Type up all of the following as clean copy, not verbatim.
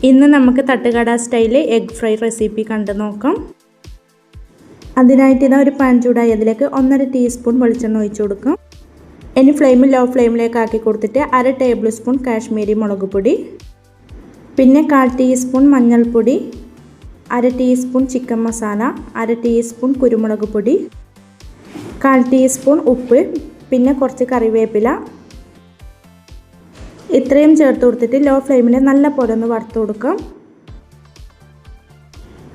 ഇന്ന് നമുക്ക് തട്ടുകട സ്റ്റൈല് എഗ് ഫ്രൈ റെസിപ്പി കണ്ടു നോക്കാം. അതിനായിട്ട് ഇതാ ഒരു പാൻ ചൂടായി അതിലേക്ക് 1.5 ടീസ്പൂൺ വെളിച്ചെണ്ണ ഒഴിച്ചു കൊടുക്കാം. ഇനി ഫ്ലെയിം ലോ ഫ്ലെയിമിലേക്ക് ആക്കി കൊടുത്തിട്ട് 1/2 ടേബിൾ സ്പൂൺ കാശ്മീരി മുളക് പൊടി, പിന്നെ 1/4 ടീസ്പൂൺ മഞ്ഞൾപ്പൊടി, 1/2 ടീസ്പൂൺ ചിക്കൻ മസാല, 1/2 ടീസ്പൂൺ കുരുമുളക് പൊടി, 1/4 ടീസ്പൂൺ ഉപ്പ്, പിന്നെ കുറച്ച് കറിവേപ്പില ഇത്രയും ചേർത്ത് കൊടുത്തിട്ട് ലോ ഫ്ലെയിമിൽ നല്ല പോലെ ഒന്ന് വറുത്ത് കൊടുക്കാം.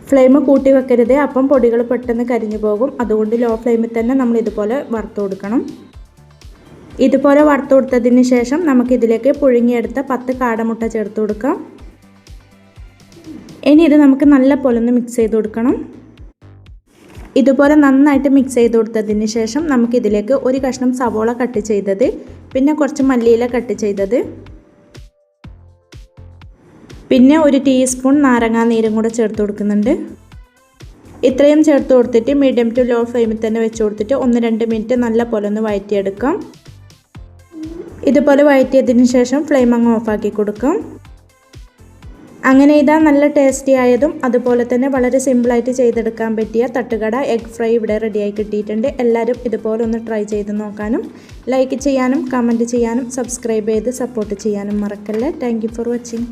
ഫ്ലെയിം കൂട്ടി വെക്കരുത്, അപ്പം പൊടികൾ പെട്ടെന്ന് കരിഞ്ഞു പോകും. അതുകൊണ്ട് ലോ ഫ്ലെയിമിൽ തന്നെ നമ്മൾ ഇതുപോലെ വറുത്ത് കൊടുക്കണം. ഇതുപോലെ വറുത്ത് കൊടുത്തതിന് ശേഷം നമുക്കിതിലേക്ക് പുഴുങ്ങിയെടുത്ത 10 കാടമുട്ട ചേർത്ത് കൊടുക്കാം. ഇനി ഇത് നമുക്ക് നല്ല പോലെ ഒന്ന് മിക്സ് ചെയ്ത് കൊടുക്കണം. ഇതുപോലെ നന്നായിട്ട് മിക്സ് ചെയ്ത് കൊടുത്തതിന് ശേഷം നമുക്കിതിലേക്ക് ഒരു കഷ്ണം സവോള കട്ട് ചെയ്തത്, പിന്നെ കുറച്ച് മല്ലിയില കട്ട് ചെയ്തത്, പിന്നെ 1 ടീസ്പൂൺ നാരങ്ങാ നീരും കൂടെ ചേർത്ത് കൊടുക്കുന്നുണ്ട്. ഇത്രയും ചേർത്ത് കൊടുത്തിട്ട് മീഡിയം ടു ലോ ഫ്ലെയിമിൽ തന്നെ വെച്ച് കൊടുത്തിട്ട് 1-2 മിനിറ്റ് നല്ല പോലെ ഒന്ന് വഴറ്റിയെടുക്കാം. ഇതുപോലെ വഴറ്റിയതിന് ശേഷം ഫ്ലെയിം അങ്ങ് ഓഫാക്കി കൊടുക്കാം. അങ്ങനെ ഇതാ നല്ല ടേസ്റ്റി ആയതും അതുപോലെ തന്നെ വളരെ സിമ്പിളായിട്ട് ചെയ്തെടുക്കാൻ പറ്റിയ തട്ടുകട എഗ് ഫ്രൈ ഇവിടെ റെഡിയായി കിട്ടിയിട്ടുണ്ട്. എല്ലാവരും ഇതുപോലെ ഒന്ന് ട്രൈ ചെയ്ത് നോക്കാനും ലൈക്ക് ചെയ്യാനും കമൻറ്റ് ചെയ്യാനും സബ്സ്ക്രൈബ് ചെയ്ത് സപ്പോർട്ട് ചെയ്യാനും മറക്കല്ലേ. Thank you for watching.